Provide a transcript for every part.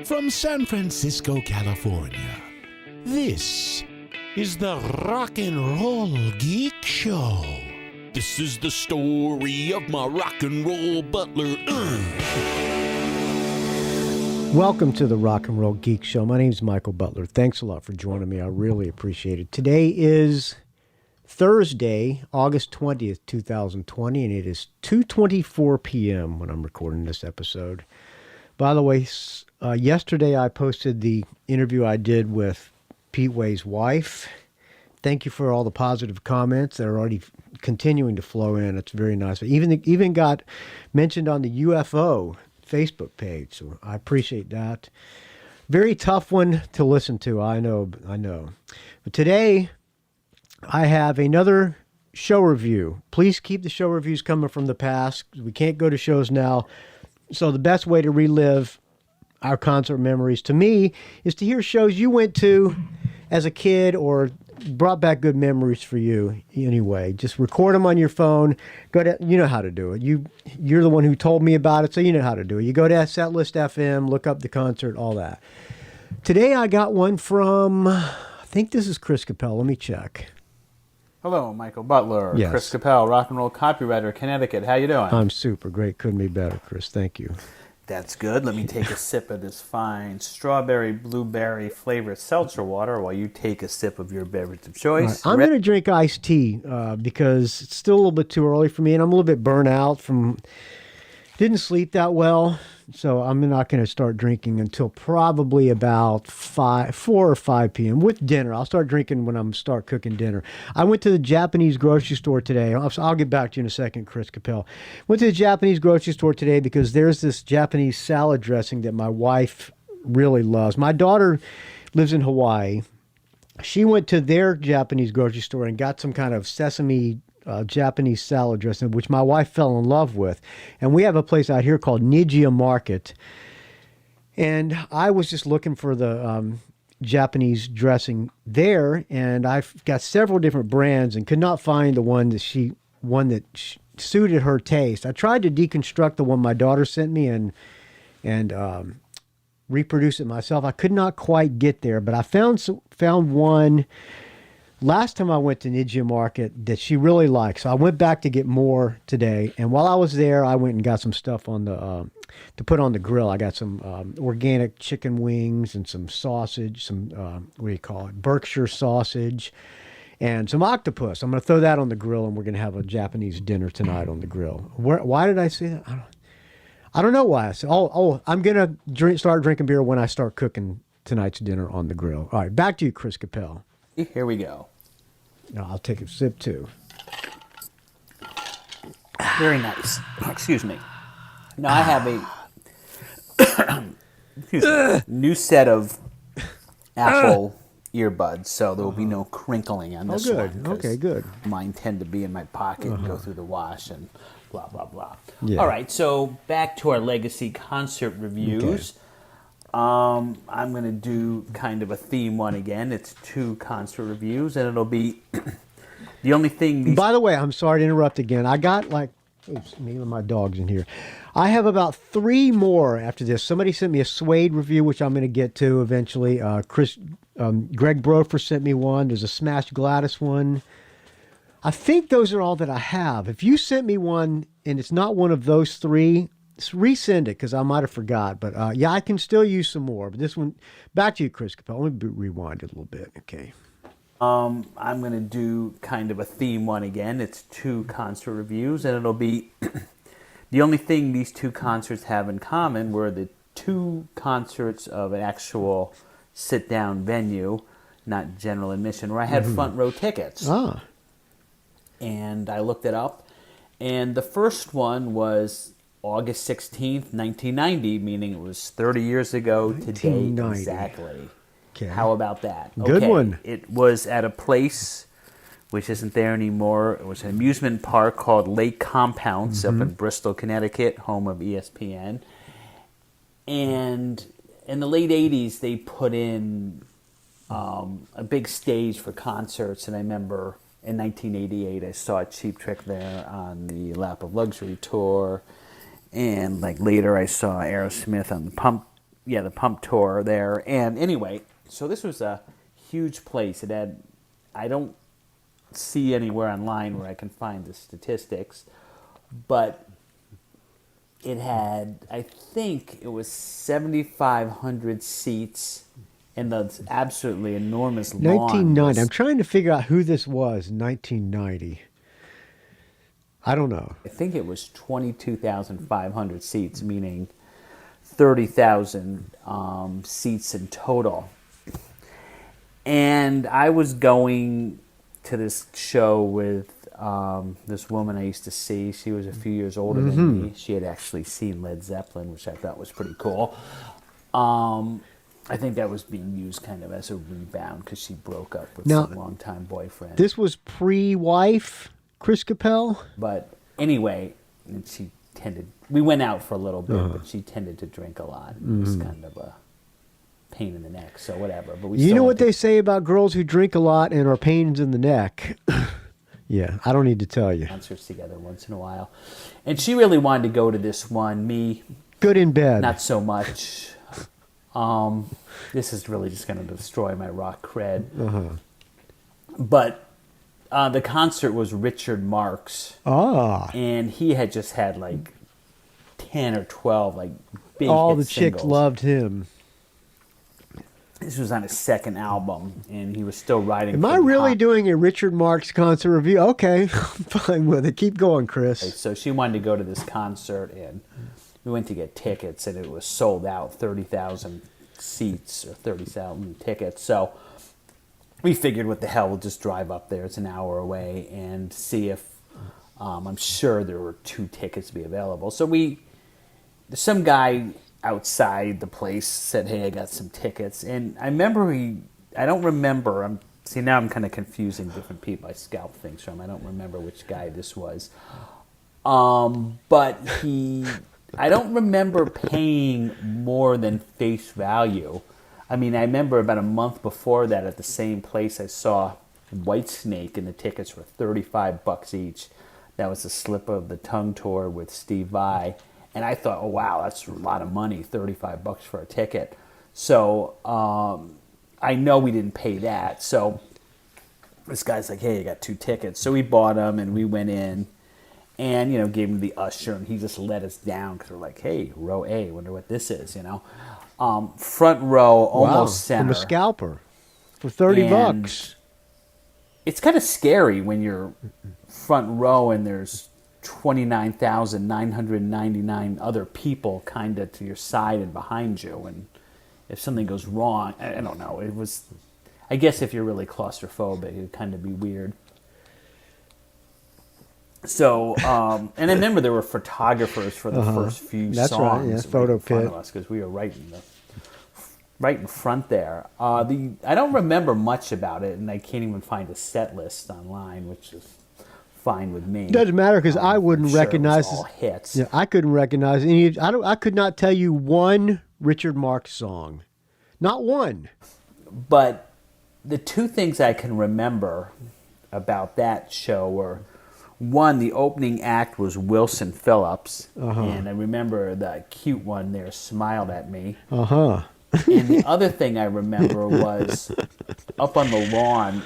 From San Francisco, California, this is the Rock and Roll Geek Show. This is the story of my rock and roll butler. Welcome to the Rock and Roll Geek Show. My name is Michael Butler. Thanks a lot for joining me. I really appreciate it. Today is Thursday, August 20th, 2020, and it is 2:24 p.m. when I'm recording this episode. By the way, yesterday I posted the interview I did with Pete Way's wife. Thank you for all the positive comments that are already continuing to flow in. It's very nice. Even got mentioned on the UFO Facebook page, so I appreciate that. Very tough one to listen to, I know. But today, I have another show review. Please keep the show reviews coming from the past. We can't go to shows now. So the best way to relive our concert memories, to me, is to hear shows you went to as a kid or brought back good memories for you anyway. Just record them on your phone. You know how to do it. You're the one who told me about it, so you know how to do it. You go to Setlist FM, look up the concert, all that. Today I got one from, I think this is Chris Capelle. Let me check. Hello, Michael Butler. Yes. Chris Capelle, rock and roll copywriter, Connecticut. How you doing? I'm super great. Couldn't be better, Chris. Thank you. That's good. Let me take a sip of this fine strawberry, blueberry flavored seltzer water while you take a sip of your beverage of choice. Right. I'm going to drink iced tea because it's still a little bit too early for me, and I'm a little bit burnt out from didn't sleep that well. So I'm not going to start drinking until probably about 4 or 5 p.m. with dinner. I'll start drinking when I start cooking dinner. I went to the Japanese grocery store today. I'll get back to you in a second, Chris Capelle. Went to the Japanese grocery store today because there's this Japanese salad dressing that my wife really loves. My daughter lives in Hawaii. She went to their Japanese grocery store and got some kind of sesame Japanese salad dressing, which my wife fell in love with. And we have a place out here called Nijiya Market. And I was just looking for the Japanese dressing there, and I've got several different brands and could not find the one that suited her taste. I tried to deconstruct the one my daughter sent me and reproduce it myself. I could not quite get there, but I found one last time I went to Nijiya Market that she really liked. So I went back to get more today. And while I was there, I went and got some stuff on the to put on the grill. I got some organic chicken wings and some sausage, some, Berkshire sausage, and some octopus. I'm going to throw that on the grill, and we're going to have a Japanese dinner tonight on the grill. Why did I say that? I don't know why I said, I'm going to start drinking beer when I start cooking tonight's dinner on the grill. All right, back to you, Chris Capelle. Here we go. No, I'll take a sip too. Very nice. Excuse me. Now I have a new set of Apple earbuds, so there will be no crinkling on this one. Okay, good. Mine tend to be in my pocket and go through the wash and blah, blah, blah. Yeah. All right, so back to our legacy concert reviews. Okay. I'm going to do kind of a theme one again. It's 2 concert reviews, and it'll be the only thing... By the way, I'm sorry to interrupt again. I got oops, me and my dog's in here. I have about 3 more after this. Somebody sent me a suede review, which I'm going to get to eventually. Greg Brofer sent me one. There's a Smash Gladys one. I think those are all that I have. If you sent me one and it's not one of those 3... resend it because I might have forgot. But yeah, I can still use some more. But this one, back to you, Chris Capelle. Let me rewind it a little bit. Okay. I'm going to do kind of a theme one again. It's 2 concert reviews, and it'll be the only thing these 2 concerts have in common were the 2 concerts of an actual sit-down venue, not general admission, where I had front row tickets. Ah. And I looked it up, and the first one was August 16th, 1990, meaning it was 30 years ago today exactly. Okay. How about that? Good one. It was at a place which isn't there anymore. It was an amusement park called Lake Compounce up in Bristol, Connecticut, home of ESPN. And in the late 80s, they put in a big stage for concerts, and I remember in 1988 I saw Cheap Trick there on the Lap of Luxury tour, and like later I saw Aerosmith on the the Pump Tour there. And anyway, so this was a huge place. It had, I don't see anywhere online where I can find the statistics, but it had, I think it was 7,500 seats and the absolutely enormous lawn. 1990. I'm trying to figure out who this was in 1990. I don't know. I think it was 22,500 seats, meaning 30,000 seats in total. And I was going to this show with this woman I used to see. She was a few years older than me. She had actually seen Led Zeppelin, which I thought was pretty cool. I think that was being used kind of as a rebound because she broke up with some longtime boyfriend. This was pre-wife, Chris Capelle? But anyway, and she tended, we went out for a little bit, but she tended to drink a lot. It was kind of a pain in the neck, so whatever. But you know what they say about girls who drink a lot and are pains in the neck? Yeah, I don't need to tell you. Concerts together once in a while. And she really wanted to go to this one. Me, good in bed. not so much. This is really just going to destroy my rock cred. But the concert was Richard Marx. And he had just had like 10 or 12 like big all hit the chicks singles. loved him. This was on his second album, and he was still writing. Am I really doing a Richard Marx concert review? Okay, I'm fine with it. Keep going, Chris. So she wanted to go to this concert, and we went to get tickets, and it was sold out, 30,000 seats or 30,000 tickets. So we figured, what the hell, we'll just drive up there. It's an hour away, and see if I'm sure there were 2 tickets to be available. So some guy outside the place said, "Hey, I got some tickets." And I remember now I'm kind of confusing different people I scalp things from. I don't remember which guy this was. But I don't remember paying more than face value. I mean, I remember about a month before that at the same place I saw Whitesnake, and the tickets were $35 each. That was the Slip of the Tongue tour with Steve Vai. And I thought, oh, wow, that's a lot of money, $35 for a ticket. So I know we didn't pay that. So this guy's like, "Hey, I got 2 tickets." So we bought them, and we went in and, gave him the usher, and he just let us down because we're like, "Hey, row A, wonder what this is, Front row, almost center. From a scalper for $30. It's kind of scary when you're front row and there's 29,999 other people kind of to your side and behind you, and if something goes wrong, I don't know. It was, I guess, if you're really claustrophobic, it would kind of be weird. So, and I remember there were photographers for the first few That's songs. right, yeah, photo in front pit. of us because we were right in front there. I don't remember much about it, and I can't even find a set list online, which is fine with me. Doesn't matter because I wouldn't recognize. It was all hits. Yeah, I couldn't recognize any. I could not tell you one Richard Marx song, not one. But the 2 things I can remember about that show were, one, the opening act was Wilson Phillips, and I remember the cute one there smiled at me. And the other thing I remember was up on the lawn,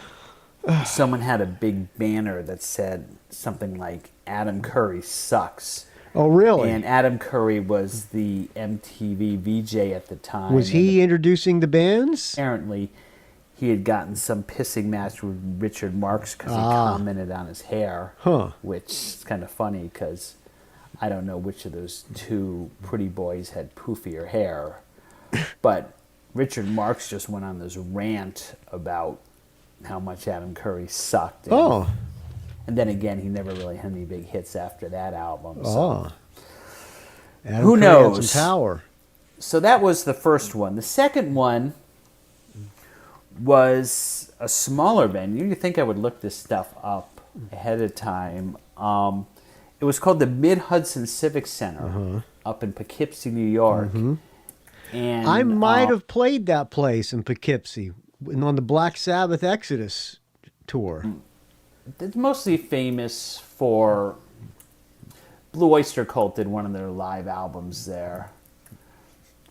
someone had a big banner that said something like "Adam Curry sucks." Oh, really? And Adam Curry was the MTV VJ at the time. Was he introducing the bands? Apparently, he had gotten some pissing match with Richard Marx because he commented on his hair, which is kind of funny because I don't know which of those 2 pretty boys had poofier hair. But Richard Marx just went on this rant about how much Adam Curry sucked. And then again, he never really had any big hits after that album. So. Adam Who Curry knows? had some power. So that was the first one. The second one was a smaller venue. You'd think I would look this stuff up ahead of time. It was called the Mid-Hudson Civic Center up in Poughkeepsie, New York. And I might have played that place in Poughkeepsie on the Black Sabbath Exodus tour. It's mostly famous for Blue Oyster Cult did one of their live albums there.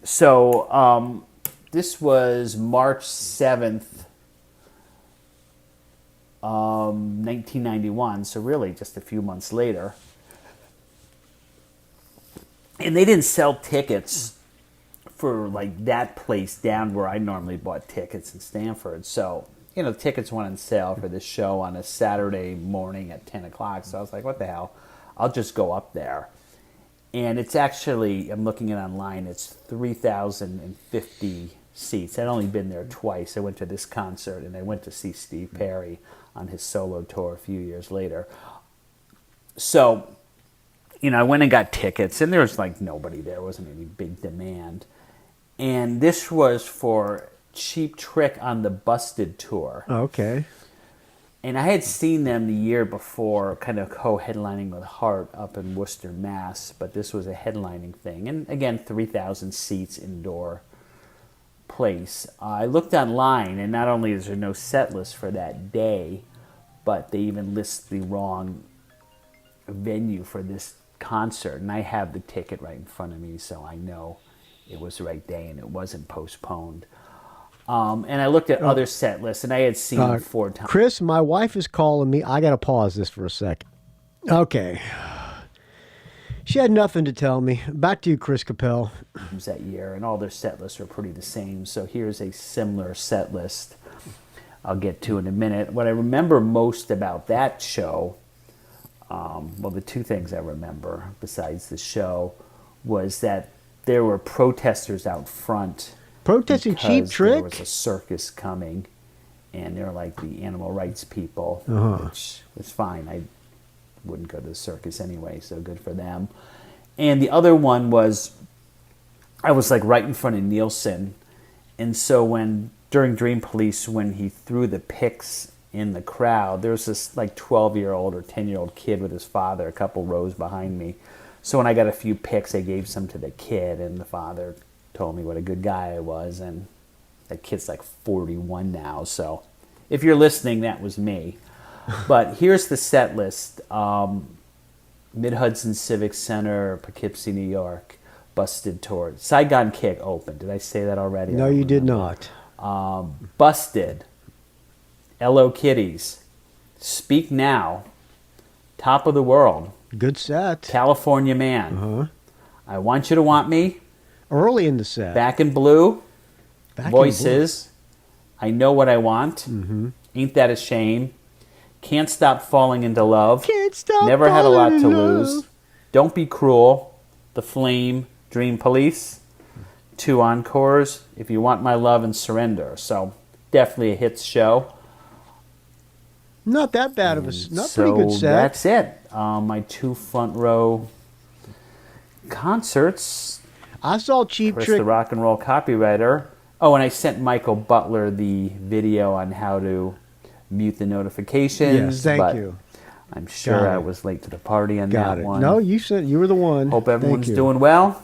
So this was March 7th, 1991, so really just a few months later. And they didn't sell tickets for like that place down where I normally bought tickets in Stamford. So, the tickets went on sale for this show on a Saturday morning at 10 o'clock. So I was like, what the hell? I'll just go up there. And it's actually, I'm looking at it online, it's 3,050 seats. I'd only been there twice. I went to this concert and I went to see Steve Perry on his solo tour a few years later. So, I went and got tickets, and there was like nobody there. There wasn't any big demand. And this was for Cheap Trick on the Busted tour. Okay. And I had seen them the year before, kind of co-headlining with Hart up in Worcester, Mass. But this was a headlining thing. And again, 3,000 seats indoor place. I looked online, and not only is there no set list for that day, but they even list the wrong venue for this concert. And I have the ticket right in front of me, so I know it was the right day and it wasn't postponed. And I looked at other set lists, and I had seen it 4 times. Chris, my wife is calling me. I got to pause this for a second. Okay. She had nothing to tell me. Back to you, Chris Capelle. That year, and all their set lists are pretty the same. So here's a similar set list I'll get to in a minute. What I remember most about that show, well, the two things I remember besides the show was that there were protesters out front. Protesting Cheap Trick? There was a circus coming, and they're like the animal rights people, which was fine. I wouldn't go to the circus anyway, so good for them. And the other one was, I was like right in front of Nielsen, and so during Dream Police, when he threw the picks in the crowd, there was this like 12-year-old or 10-year-old kid with his father a couple rows behind me. So when I got a few picks, I gave some to the kid, and the father told me what a good guy I was, and that kid's like 41 now, so if you're listening, that was me. But here's the set list. Mid-Hudson Civic Center, Poughkeepsie, New York, Busted Tour. Saigon Kick opened. Did I say that already? No, you did not. Busted. Hello Kitties. Speak Now. Top of the World. Good set. California Man. I Want You to Want Me. Early in the set. Back in Blue. Back Voices. I Know What I Want. Ain't That a Shame. Can't Stop Falling into Love. Can't Stop Never Had a Lot Falling to in Lose. Love. Don't Be Cruel. The Flame. Dream Police. 2 encores. If You Want My Love, and Surrender. So definitely a hits show. Not that bad of a, not pretty good set. That's it. My 2 front row concerts. I saw Cheap Chris, Trick. the rock and roll copywriter. Oh, and I sent Michael Butler the video on how to mute the notifications. Yes, thank you. I'm sure I was late to the party on that one. No, you said you were the one. Hope everyone's doing well.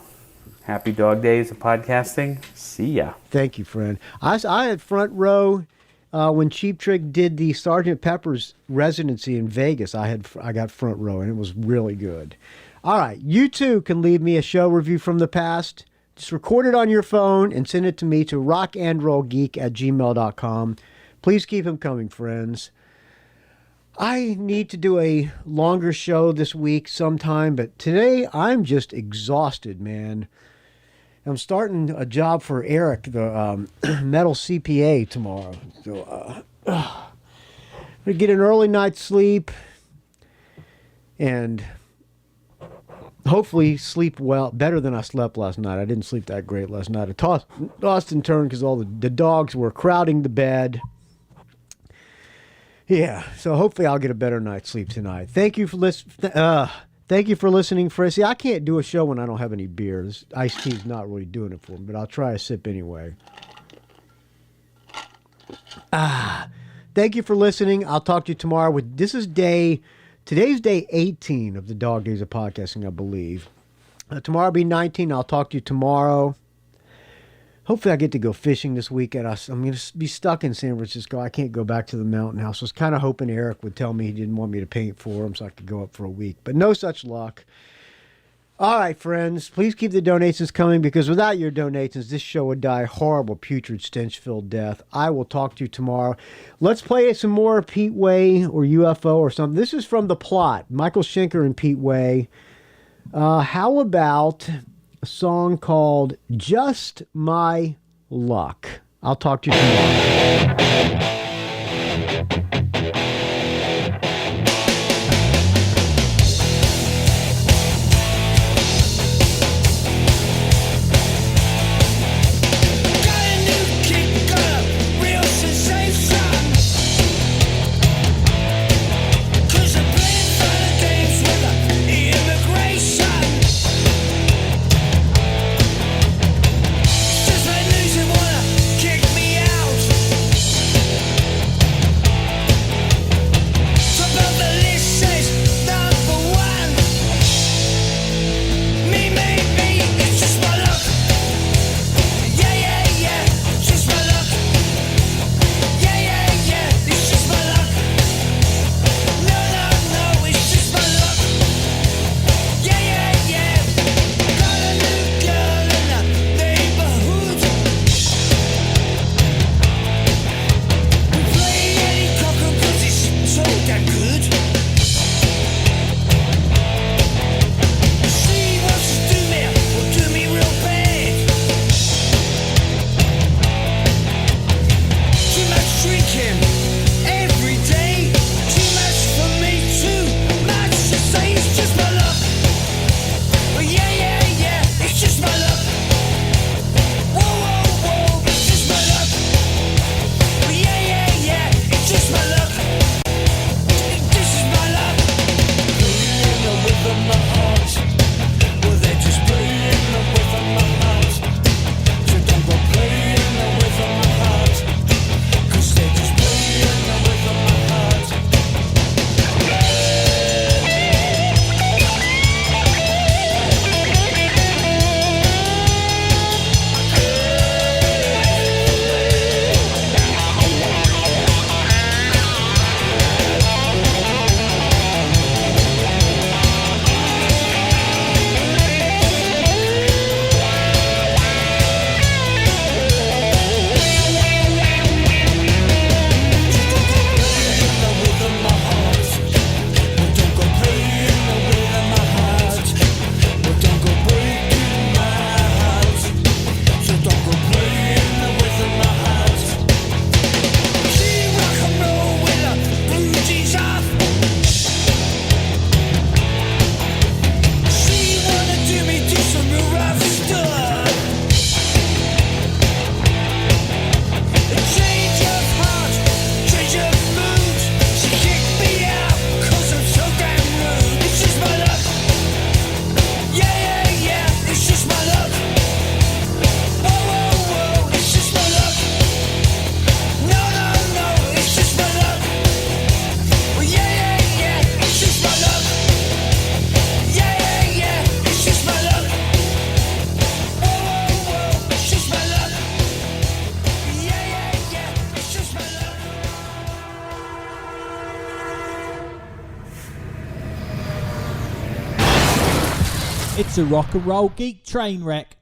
Happy dog days of podcasting. See ya. Thank you, friend. I had front row when Cheap Trick did the Sgt. Pepper's residency in Vegas. I got front row, and it was really good. All right, you too can leave me a show review from the past. Just record it on your phone and send it to me to rockandrollgeek@gmail.com. Please keep them coming, friends. I need to do a longer show this week sometime, but today I'm just exhausted, man. I'm starting a job for Erik, the metal CPA, tomorrow. So I'm going to get an early night's sleep and hopefully sleep well, better than I slept last night. I didn't sleep that great last night. I tossed and turned because all the dogs were crowding the bed. Yeah, so hopefully I'll get a better night's sleep tonight. Thank you for Thank you for listening, Frizzy. I can't do a show when I don't have any beer. This iced tea's not really doing it for me, but I'll try a sip anyway. Thank you for listening. I'll talk to you tomorrow. Today's day 18 of the Dog Days of Podcasting, I believe. Tomorrow will be 19. I'll talk to you tomorrow. Hopefully I get to go fishing this weekend. I'm going to be stuck in San Francisco. I can't go back to the mountain house. I was kind of hoping Erik would tell me he didn't want me to paint for him so I could go up for a week. But no such luck. All right, friends, please keep the donations coming because without your donations, this show would die a horrible, putrid, stench-filled death. I will talk to you tomorrow. Let's play some more Pete Way or UFO or something. This is from The Plot, Michael Schenker and Pete Way. How about a song called Just My Luck? I'll talk to you tomorrow. It's a rock and roll geek train wreck.